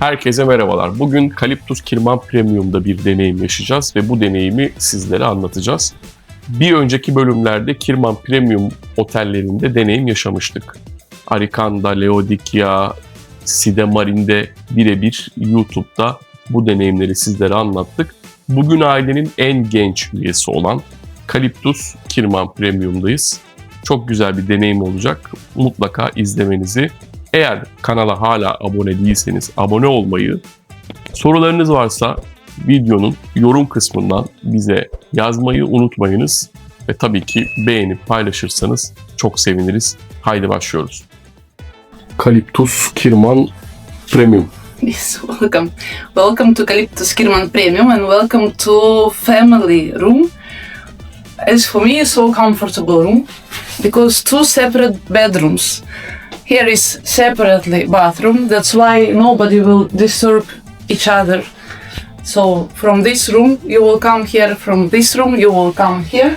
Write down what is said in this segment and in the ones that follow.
Herkese merhabalar. Bugün Calyptus Kirman Premium'da bir deneyim yaşayacağız ve bu deneyimi sizlere anlatacağız. Bir önceki bölümlerde Kirman Premium otellerinde deneyim yaşamıştık. Arikan'da, Laodicea, Side Marine'de birebir YouTube'da bu deneyimleri sizlere anlattık. Bugün ailenin en genç üyesi olan Calyptus Kirman Premium'dayız. Çok güzel bir deneyim olacak. Mutlaka izlemenizi. Eğer kanala hala abone değilseniz abone olmayı, sorularınız varsa videonun yorum kısmından bize yazmayı unutmayınız. Ve tabii ki beğenip paylaşırsanız çok seviniriz. Haydi başlıyoruz. Calyptus Kirman Premium. Yes, welcome. Welcome to Calyptus Kirman Premium and welcome to family room. As for me, so comfortable room because two separate bedrooms. Here is separately bathroom. That's why nobody will disturb each other. So from this room you will come here. From this room you will come here.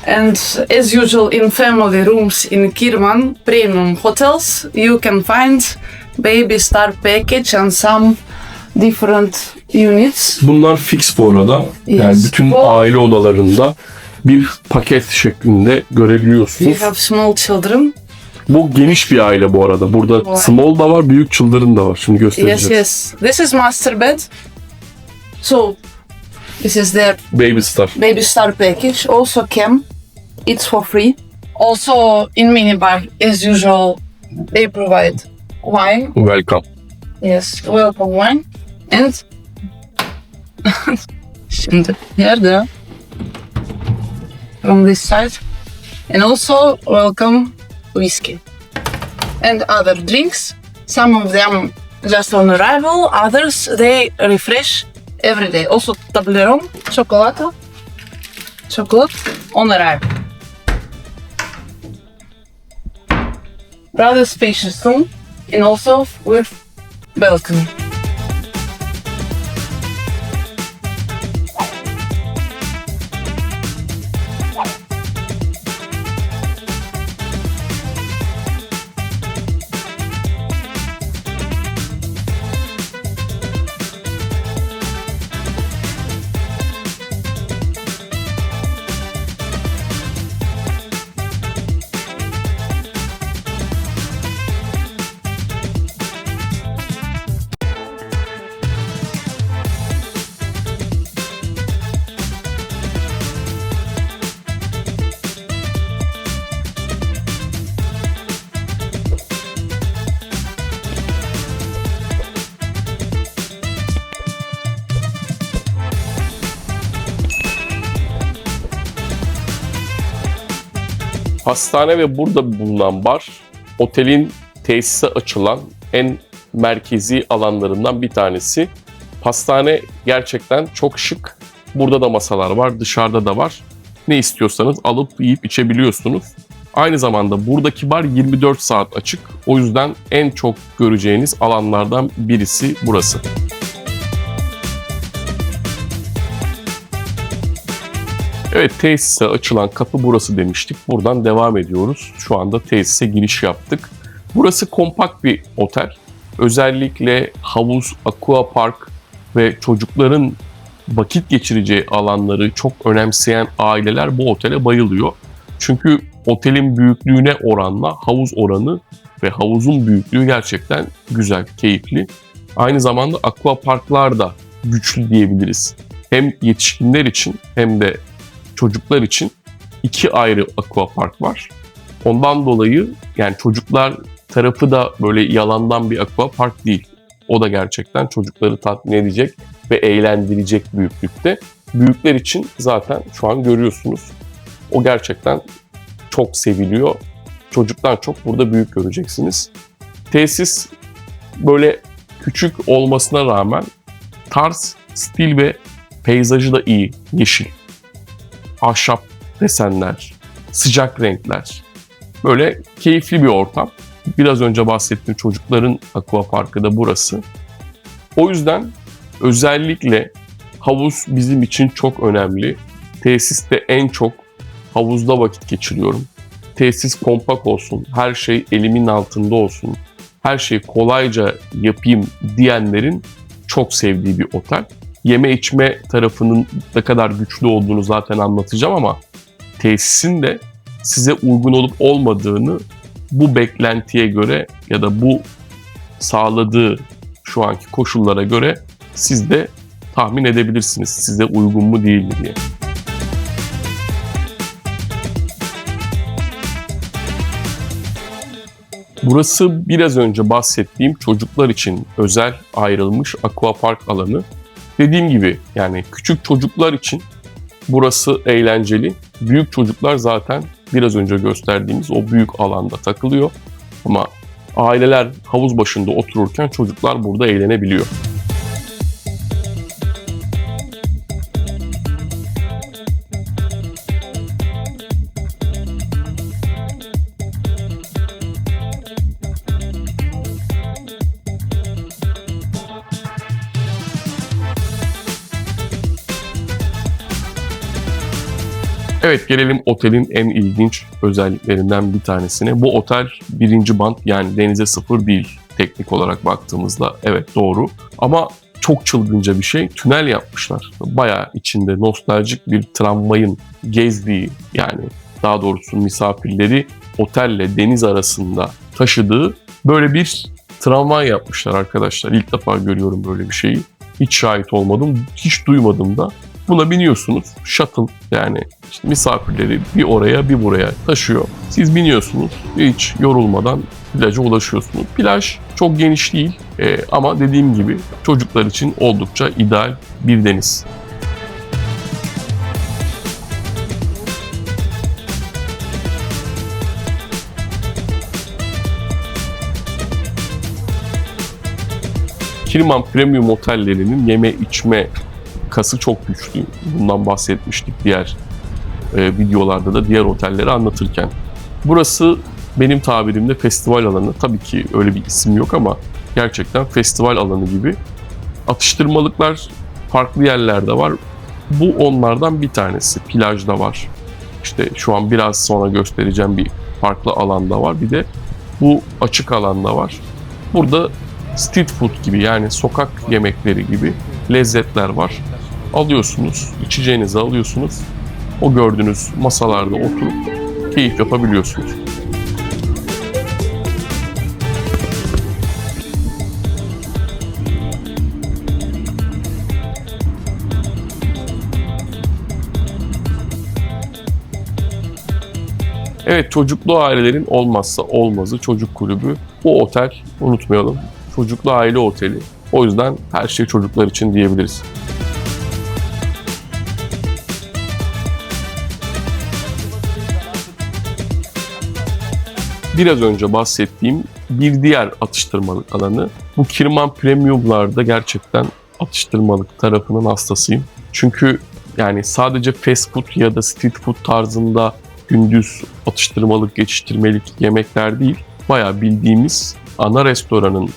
And as usual in family rooms in Kirman Premium hotels, you can find baby star package and some different units. Bunlar fix bu arada. Yes. Yani bütün aile odalarında bir paket şeklinde görebiliyorsunuz. You have small children. Bu geniş bir aile bu arada. Burada small da var, büyük children da var. Şimdi göstereceğiz. Yes. This is master bed. So this is their baby star package. Also cam. It's for free. Also in minibar, as usual, they provide wine. Welcome. Yes, welcome wine. And şimdi nerede? From this side. And also welcome whiskey. And other drinks. Some of them just on arrival, others they refresh every day. Also Toblerone, chocolate on arrival. Rather spacious room and also with balcony. Hastane ve burada bulunan bar, otelin tesise açılan en merkezi alanlarından bir tanesi. Hastane gerçekten çok şık. Burada da masalar var, dışarıda da var. Ne istiyorsanız alıp yiyip içebiliyorsunuz. Aynı zamanda buradaki bar 24 saat açık. O yüzden en çok göreceğiniz alanlardan birisi burası. Evet, tesise açılan kapı burası demiştik. Buradan devam ediyoruz. Şu anda tesise giriş yaptık. Burası kompakt bir otel. Özellikle havuz, aqua park ve çocukların vakit geçireceği alanları çok önemseyen aileler bu otele bayılıyor. Çünkü otelin büyüklüğüne oranla havuz oranı ve havuzun büyüklüğü gerçekten güzel, keyifli. Aynı zamanda aqua parklar da güçlü diyebiliriz. Hem yetişkinler için hem de çocuklar için iki ayrı aquapark var. Ondan dolayı yani çocuklar tarafı da böyle yalandan bir aquapark değil. O da gerçekten çocukları tatmin edecek ve eğlendirecek büyüklükte. Büyükler için zaten şu an görüyorsunuz. O gerçekten çok seviliyor. Çocuktan çok burada büyük göreceksiniz. Tesis böyle küçük olmasına rağmen tarz, stil ve peyzajı da iyi, yeşil. Ahşap desenler, sıcak renkler. Böyle keyifli bir ortam. Biraz önce bahsettiğim çocukların aquaparkı da burası. O yüzden özellikle havuz bizim için çok önemli. Tesiste en çok havuzda vakit geçiriyorum. Tesis kompakt olsun, her şey elimin altında olsun. her şeyi kolayca yapayım diyenlerin çok sevdiği bir otel. Yeme içme tarafının ne kadar güçlü olduğunu zaten anlatacağım ama tesisin de size uygun olup olmadığını bu beklentiye göre ya da bu sağladığı şu anki koşullara göre siz de tahmin edebilirsiniz size uygun mu değil mi diye. Burası biraz önce bahsettiğim çocuklar için özel ayrılmış aquapark alanı. Dediğim gibi yani küçük çocuklar için burası eğlenceli. Büyük çocuklar zaten biraz önce gösterdiğimiz o büyük alanda takılıyor. Ama aileler havuz başında otururken çocuklar burada eğlenebiliyor. Evet, gelelim otelin en ilginç özelliklerinden bir tanesine. Bu otel birinci band, yani denize sıfır değil teknik olarak baktığımızda. Evet, doğru. Ama çok çılgınca bir şey. Tünel yapmışlar. Bayağı içinde nostaljik bir tramvayın gezdiği, yani daha doğrusu misafirleri otelle deniz arasında taşıdığı böyle bir tramvay yapmışlar arkadaşlar. İlk defa görüyorum böyle bir şeyi. Hiç şahit olmadım, hiç duymadım da. Buna biniyorsunuz. Shuttle, yani işte misafirleri bir oraya bir buraya taşıyor. Siz biniyorsunuz. Hiç yorulmadan plaja ulaşıyorsunuz. Plaj çok geniş değil ama dediğim gibi çocuklar için oldukça ideal bir deniz. Kirman Premium otellerinin yeme içme kası çok güçlü. Bundan bahsetmiştik diğer videolarda da diğer otelleri anlatırken. Burası benim tabirimde festival alanı. Tabii ki öyle bir isim yok ama gerçekten festival alanı gibi. Atıştırmalıklar farklı yerlerde var. Bu onlardan bir tanesi. Plajda var. İşte şu an biraz sonra göstereceğim bir farklı alanda var. Bir de bu açık alanda var. Burada street food gibi, yani sokak yemekleri gibi lezzetler var. Alıyorsunuz, içeceğinizi alıyorsunuz. O gördüğünüz masalarda oturup keyif yapabiliyorsunuz. Evet, çocuklu ailelerin olmazsa olmazı çocuk kulübü. Bu otel, unutmayalım, çocuklu aile oteli. O yüzden her şey çocuklar için diyebiliriz. Biraz önce bahsettiğim bir diğer atıştırmalık alanı. Bu Kirman Premium'larda gerçekten atıştırmalık tarafının hastasıyım. Çünkü yani sadece fast food ya da street food tarzında gündüz atıştırmalık, geçiştirmelik yemekler değil, bayağı bildiğimiz ana restoranın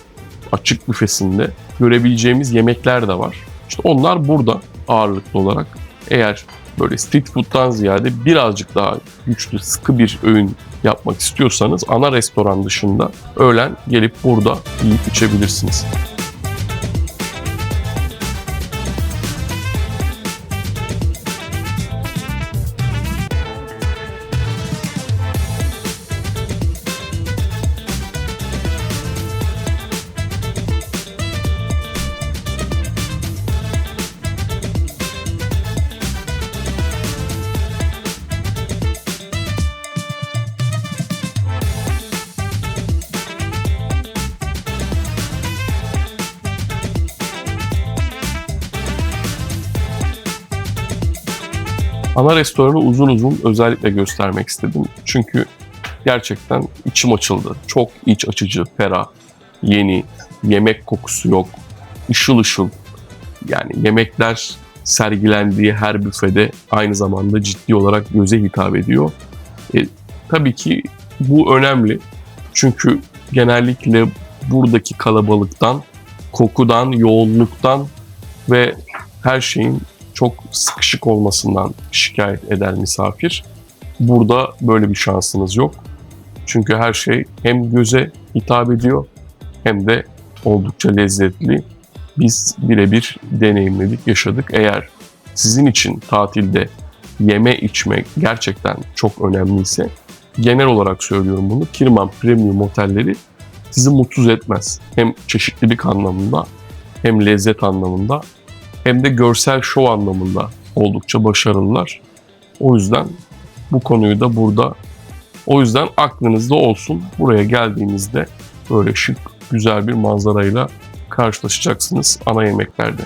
açık büfesinde görebileceğimiz yemekler de var. İşte onlar burada ağırlıklı olarak. Eğer böyle street food'dan ziyade birazcık daha güçlü, sıkı bir öğün yapmak istiyorsanız ana restoran dışında öğlen gelip burada yiyip içebilirsiniz. Ana restoranı uzun uzun özellikle göstermek istedim. Çünkü gerçekten içim açıldı. Çok iç açıcı, ferah, yeni, yemek kokusu yok, ışıl ışıl. Yani yemekler sergilendiği her büfede aynı zamanda ciddi olarak göze hitap ediyor. Tabii ki bu önemli. Çünkü genellikle buradaki kalabalıktan, kokudan, yoğunluktan ve her şeyin çok sıkışık olmasından şikayet eder misafir. Burada böyle bir şansınız yok. Çünkü her şey hem göze hitap ediyor hem de oldukça lezzetli. Biz birebir deneyimledik, yaşadık. Eğer sizin için tatilde yeme içme gerçekten çok önemliyse, genel olarak söylüyorum bunu, Kirman Premium otelleri sizi mutsuz etmez. Hem çeşitlilik anlamında, hem lezzet anlamında, hem de görsel şov anlamında oldukça başarılılar. O yüzden bu konuyu da burada, o yüzden aklınızda olsun. Buraya geldiğinizde böyle şık, güzel bir manzarayla karşılaşacaksınız ana yemeklerde.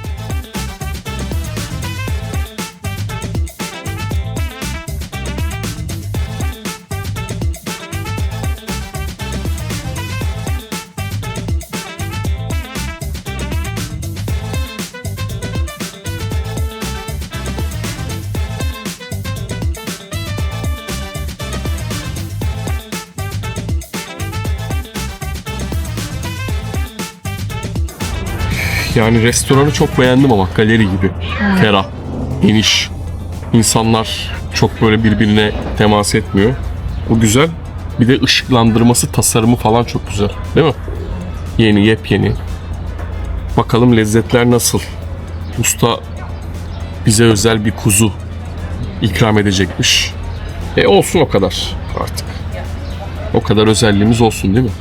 Yani restoranı çok beğendim ama galeri gibi. Ferah, geniş. İnsanlar çok böyle birbirine temas etmiyor. Bu güzel. Bir de ışıklandırması, tasarımı falan çok güzel. Değil mi? Yeni, yepyeni. Bakalım lezzetler nasıl? Usta bize özel bir kuzu ikram edecekmiş. Olsun o kadar artık. O kadar özelliğimiz olsun değil mi?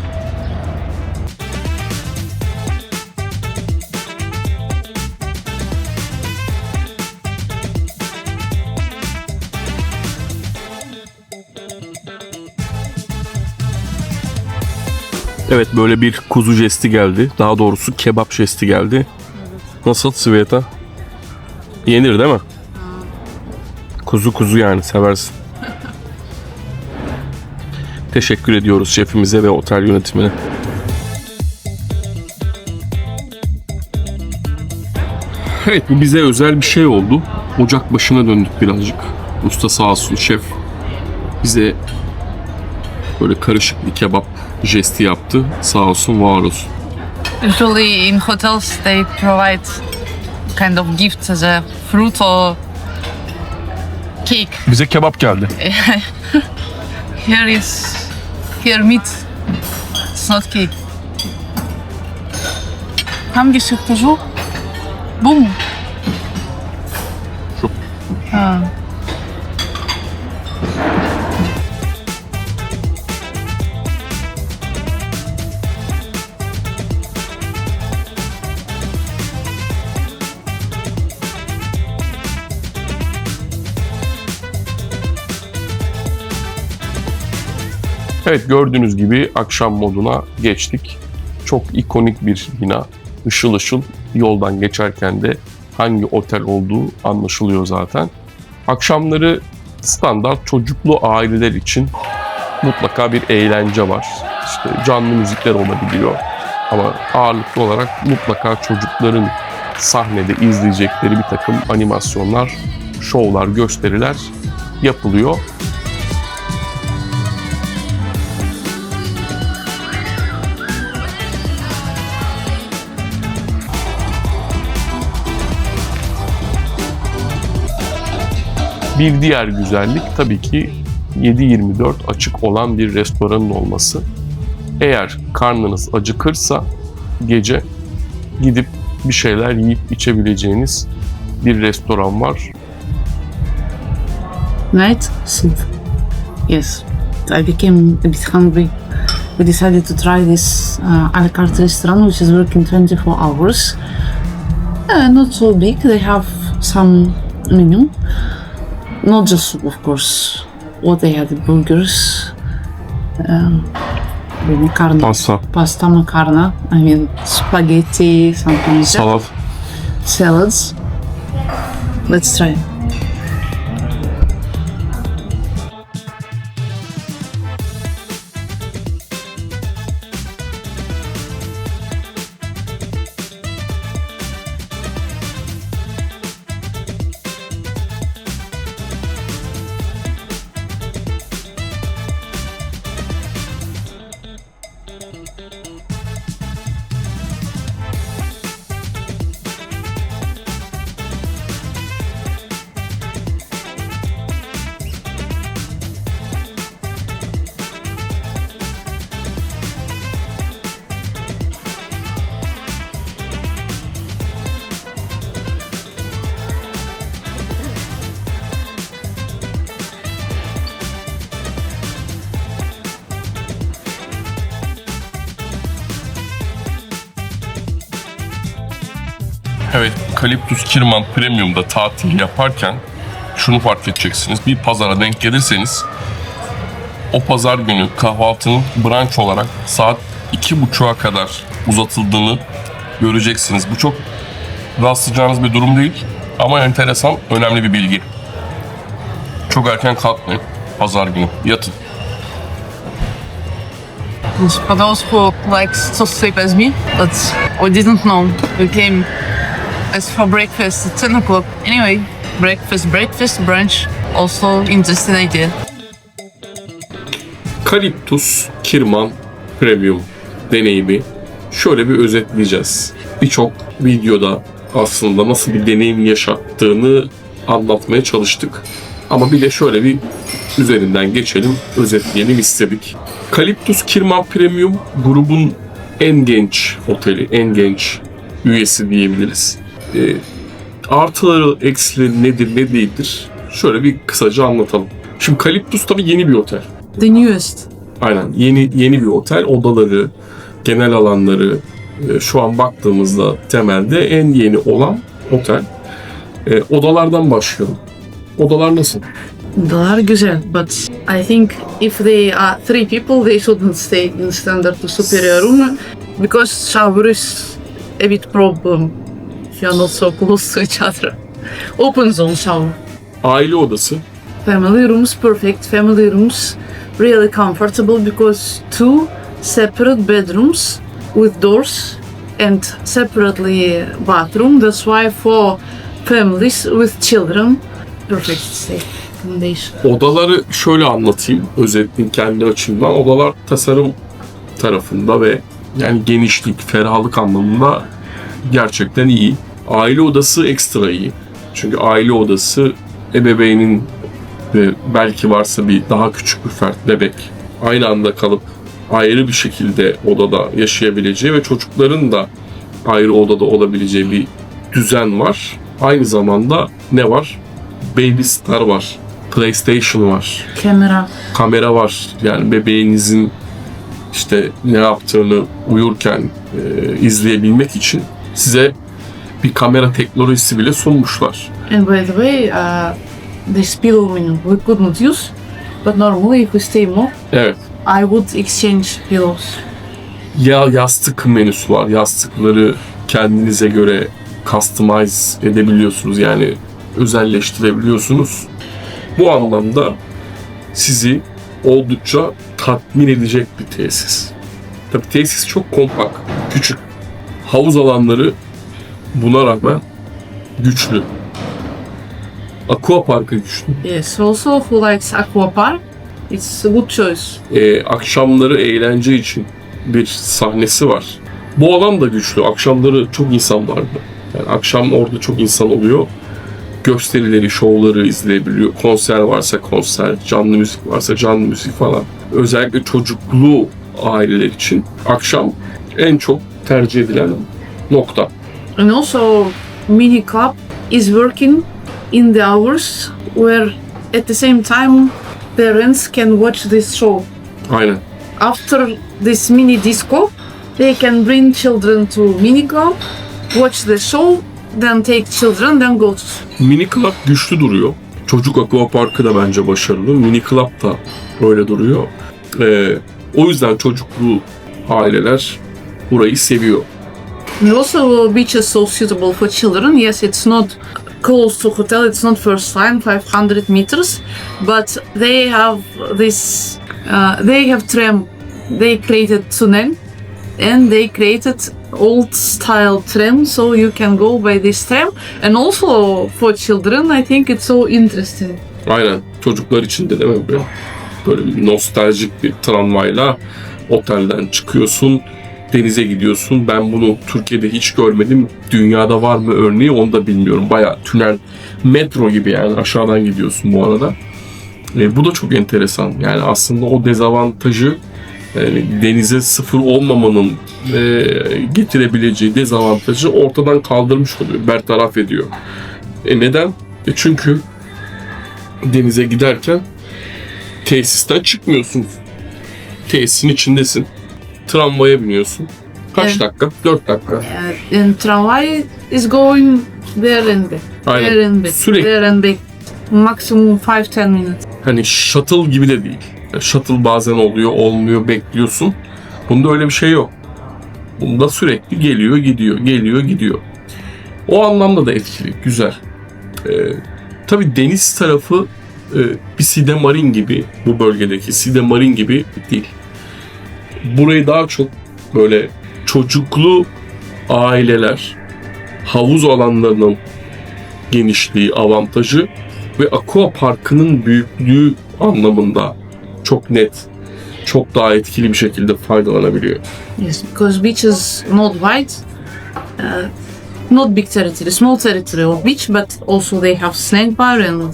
Evet, böyle bir kuzu jesti geldi. Daha doğrusu kebap jesti geldi. Nasıl Sveta? Yenir değil mi? Kuzu yani, seversin. Teşekkür ediyoruz şefimize ve otel yönetimine. Evet, bu bize özel bir şey oldu. Ocak başına döndük birazcık. Usta sağ olsun, şef bize böyle karışık bir kebap jesti yaptı. Sağ olsun, var olsun. Usually in hotels they provide kind of gifts as a fruit or cake. Bize kebap geldi. Here meat. It's not cake. Hangisi kuzu? Bu mu? Şu. Ha. Evet, gördüğünüz gibi akşam moduna geçtik. Çok ikonik bir bina. Işıl ışıl, yoldan geçerken de hangi otel olduğu anlaşılıyor zaten. Akşamları standart çocuklu aileler için mutlaka bir eğlence var. İşte canlı müzikler olabiliyor. Ama ağırlıklı olarak mutlaka çocukların sahnede izleyecekleri bir takım animasyonlar, şovlar, gösteriler yapılıyor. Bir diğer güzellik tabii ki 7/24 açık olan bir restoranın olması. Eğer karnınız acıkırsa gece gidip bir şeyler yiyip içebileceğiniz bir restoran var. Night soup. Yes, I became a bit hungry. We decided to try this a la carte restaurant, which is working 24 hours. Not so big. They have some menu. Not just soup, of course. What they had, the burgers, macaroni, pasta, macarna. I mean, spaghetti, something like that. Salads. Let's try. Kaliptus Kirman Premium'da tatil yaparken şunu fark edeceksiniz. Bir pazara denk gelirseniz o pazar günü kahvaltının brunch olarak saat 2.30'a kadar uzatıldığını göreceksiniz. Bu çok rastlayacağınız bir durum değil ama enteresan, önemli bir bilgi. Çok erken kalkmayın pazar günü, yatın. For those who likes to sleep as me, but we didn't know. We came as for breakfast at 10 o'clock. Anyway, breakfast, brunch, also interesting idea. Kaliptus Kirman Premium deneyimi şöyle bir özetleyeceğiz. Birçok videoda aslında nasıl bir deneyim yaşattığını anlatmaya çalıştık. Ama bir de şöyle bir üzerinden geçelim, özetleyelim istedik. Kaliptus Kirman Premium grubun en genç oteli, en genç üyesi diyebiliriz. Artıları, eksileri nedir, ne değildir? Şöyle bir kısaca anlatalım. Şimdi Kaliptus tabii yeni bir otel. The newest. Aynen, yeni bir otel. Odaları, genel alanları şu an baktığımızda temelde en yeni olan otel. Odalardan başlayalım. Odalar nasıl? Odalar güzel, but I think if they are 3 people, they shouldn't stay in standard to superior room because shower is a bit problem if you are not so close to each other. Open zone shower. Aile odası. Family rooms, perfect. Family rooms, really comfortable because 2 separate bedrooms with doors and separately bathroom. That's why for families with children, perfect stay accommodation. Odaları şöyle anlatayım, özetleyeyim kendi açımdan. Odalar tasarım tarafında ve yani genişlik, ferahlık anlamında gerçekten iyi. Aile odası ekstra iyi. Çünkü aile odası ebeveynin ve belki varsa bir daha küçük bir fert, bebek aynı anda kalıp ayrı bir şekilde odada yaşayabileceği ve çocukların da ayrı odada olabileceği bir düzen var. Aynı zamanda ne var? Baby Star var. PlayStation var. Kamera var. Yani bebeğinizin işte ne yaptığını uyurken izleyebilmek için size bir kamera teknolojisi bile sunmuşlar. And by the way, this pillow we couldn't use, but normally if we stay more, Evet. I would exchange pillows. Ya yastık menüsü var. Yastıkları kendinize göre customize edebiliyorsunuz. Yani özelleştirebiliyorsunuz. Bu anlamda sizi oldukça tatmin edecek bir tesis. Tabii tesis çok kompakt, küçük. Havuz alanları buna rağmen güçlü. Aqua Park'ı güçlü. Yes, also who likes aqua park, it's a good choice. Akşamları eğlence için bir sahnesi var. Bu alan da güçlü. Akşamları çok insan vardı. Yani akşam orada çok insan oluyor. Gösterileri, şovları izleyebiliyor. Konser varsa konser, canlı müzik varsa canlı müzik falan. Özellikle çocuklu aileler için akşam en çok tercih edilen nokta. And also mini club is working in the hours where at the same time parents can watch this show. Aynen. After this mini disco, they can bring children to mini club, watch the show, then take children, then go to Mini Club güçlü duruyor. Çocuk Aqua Parkı da bence başarılı. Mini Club da öyle duruyor. O yüzden çocuklu aileler burayı seviyor. And also beach is so suitable for children. Yes, it's not close to hotel, it's not first line, 500 meters, but they have this, they have tram, they created tunnel, and they created old style tram, so you can go by this tram. And also for children, I think it's so interesting. Aynen. Çocuklar için de değil mi? Böyle bir nostaljik bir tramvayla otelden çıkıyorsun, denize gidiyorsun. Ben bunu Türkiye'de hiç görmedim. Dünyada var mı örneği onu da bilmiyorum. Bayağı tünel, metro gibi yani aşağıdan gidiyorsun bu arada. Bu da çok enteresan. Yani aslında o dezavantajı, yani denize sıfır olmamanın getirebileceği dezavantajı ortadan kaldırmış oluyor, bertaraf ediyor. Neden? Çünkü denize giderken tesisten çıkmıyorsun. Tesisin içindesin. Tramvaya biniyorsun. Kaç Evet. dakika? 4 dakika. And tramway is going there and back. Aynen. There and back. Sürekli. There and back. Maximum 5-10 minutes. Hani shuttle gibi de değil. Shuttle bazen oluyor, olmuyor, bekliyorsun. Bunda öyle bir şey yok. Bunda sürekli geliyor, gidiyor, geliyor, gidiyor. O anlamda da etkili, güzel. Tabii deniz tarafı bir Side Marine gibi, bu bölgedeki Side Marine gibi değil. Burayı daha çok böyle çocuklu aileler, havuz alanlarının genişliği, avantajı ve aqua parkının büyüklüğü anlamında çok net, çok daha etkili bir şekilde faydalanabiliyor. Yes, because beach is not wide, not big territory, small territory of beach, but also they have snack bar and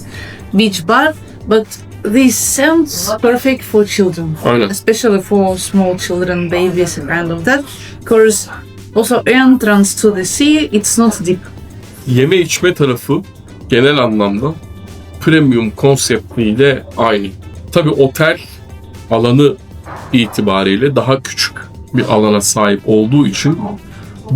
beach bar, but this sounds perfect for children, Aynen. especially for small children, babies and kind of that, because also entrance to the sea, it's not deep. Yeme içme tarafı genel anlamda premium konseptiyle aynı. Tabii otel alanı itibariyle daha küçük bir alana sahip olduğu için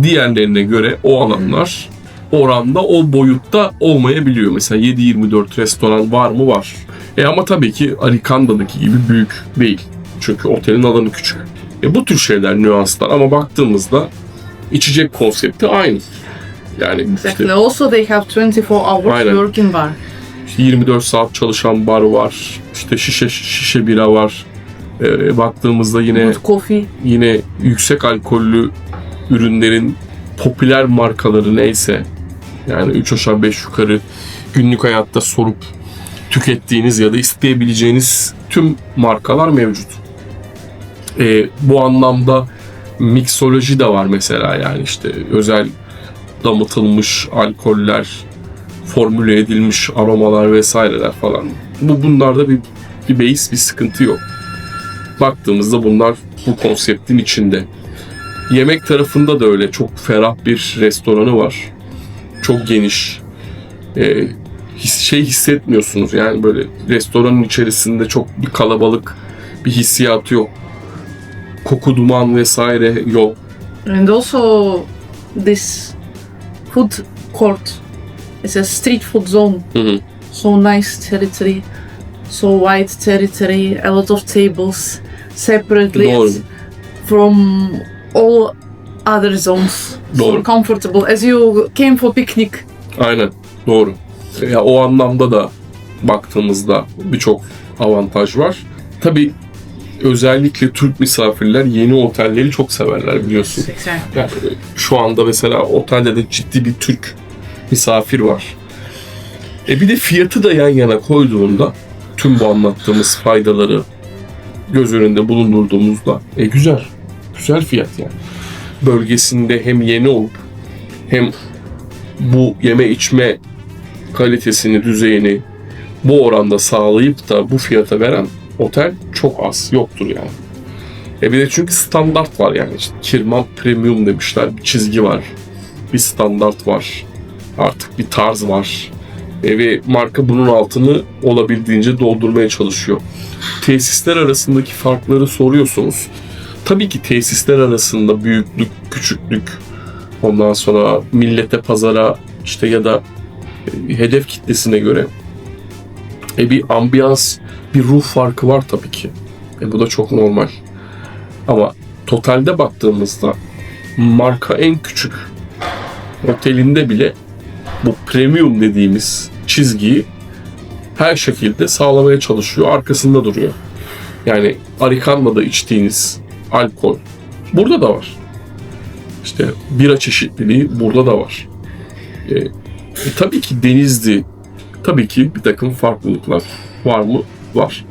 diğerlerine göre o alanlar oranda, o boyutta olmayabiliyor. Mesela 7/24 restoran var mı? Var. Ama tabii ki Arikanda'daki gibi büyük değil. Çünkü otelin alanı küçük. Bu tür şeyler nüanslar ama baktığımızda içecek konsepti aynı. Yani Exactly. işte Also, they have 24 hours Aynen. working bar. 24 saat çalışan bar var. İşte şişe bira var. Baktığımızda Good coffee. yine yüksek alkollü ürünlerin popüler markaları neyse, yani 3 aşağı 5 yukarı günlük hayatta sorup tükettiğiniz ya da isteyebileceğiniz tüm markalar mevcut. Bu anlamda miksoloji de var mesela, yani işte özel damıtılmış alkoller, formüle edilmiş aromalar vesaireler falan. Bunlarda bir beis, bir sıkıntı yok. Baktığımızda bunlar bu konseptin içinde. Yemek tarafında da öyle çok ferah bir restoranı var. Çok geniş. Hissetmiyorsunuz yani, böyle restoranın içerisinde çok bir kalabalık bir hissiyatı yok. Koku, duman vesaire yok. And also, this food court is a street food zone. Hı. So nice territory, so wide territory, a lot of tables, separately Doğru. from all other zones. Doğru. So comfortable, as you came for picnic. Aynen, doğru. Ya o anlamda da baktığımızda birçok avantaj var. Tabii özellikle Türk misafirler yeni otelleri çok severler, biliyorsun. Exactly. Yani şu anda mesela otelde de ciddi bir Türk misafir var. Bir de fiyatı da yan yana koyduğunda tüm bu anlattığımız faydaları göz önünde bulundurduğumuzda güzel. Güzel fiyat yani. Bölgesinde hem yeni olup hem bu yeme içme kalitesini, düzeyini bu oranda sağlayıp da bu fiyata veren otel çok az, yoktur yani. Bir de çünkü standart var yani. İşte Kirman Premium demişler, bir çizgi var, bir standart var, artık bir tarz var. Ve marka bunun altını olabildiğince doldurmaya çalışıyor. Tesisler arasındaki farkları soruyorsunuz. Tabii ki tesisler arasında büyüklük, küçüklük, ondan sonra millete, pazara işte ya da hedef kitlesine göre bir ambiyans, bir ruh farkı var tabii ki. Bu da çok normal. Ama totalde baktığımızda marka en küçük otelinde bile bu premium dediğimiz çizgiyi her şekilde sağlamaya çalışıyor, arkasında duruyor. Yani Arikanda'da içtiğiniz alkol burada da var. İşte bira çeşitliliği burada da var. Tabii ki Denizli, tabii ki bir takım farklılıklar var mı? Var.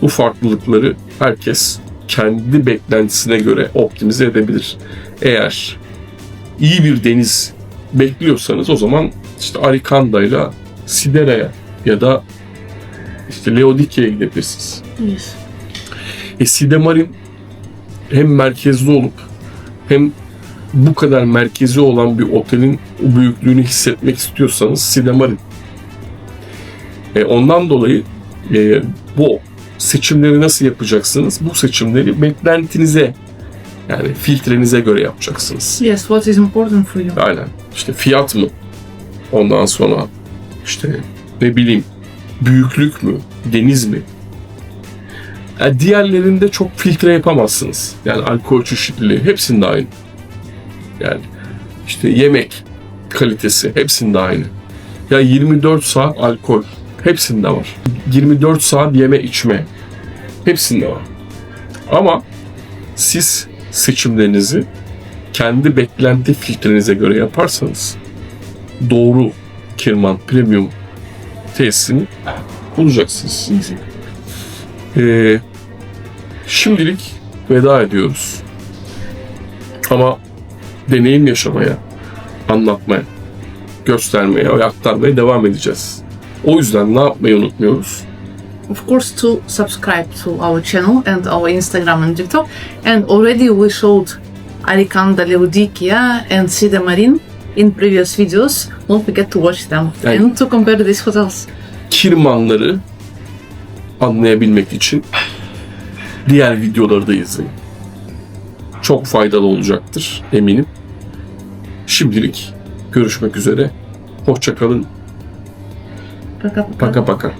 Bu farklılıkları herkes kendi beklentisine göre optimize edebilir. Eğer iyi bir deniz bekliyorsanız o zaman işte Arikanda'yla Sidera'ya ya da işte Laodikya'ya gidebilirsiniz. Yes. Side Marine hem merkezli olup hem bu kadar merkezi olan bir otelin o büyüklüğünü hissetmek istiyorsanız Side Marine. Ondan dolayı bu seçimleri nasıl yapacaksınız? Bu seçimleri beklentinize, yani filtrenize göre yapacaksınız. Yes, what is important for you? Aynen. İşte fiyat mı? Ondan sonra işte ne bileyim büyüklük mü, deniz mi? Yani diğerlerinde çok filtre yapamazsınız. Yani alkol çeşitliliği hepsinde aynı. Yani işte yemek kalitesi hepsinde aynı. Ya 24 saat alkol hepsinde var. 24 saat yeme içme hepsinde var. Ama siz seçimlerinizi kendi beklenti filtrenize göre yaparsanız doğru Kirman Premium tesisini bulacaksınız. Şimdilik veda ediyoruz. Ama deneyim yaşamaya, anlatmaya, göstermeye, aktarmaya devam edeceğiz. O yüzden ne yapmayı unutmuyoruz? Of course, to subscribe to our channel and our Instagram and TikTok. And already we showed Alicante, Leudikia and Side Marine in previous videos. Don't forget to watch them and to compare these hotels. Kirmanları anlayabilmek için diğer videoları da izleyin. Çok faydalı olacaktır eminim. Şimdilik görüşmek üzere. Hoşça kalın. Пока-пока. Paka paka.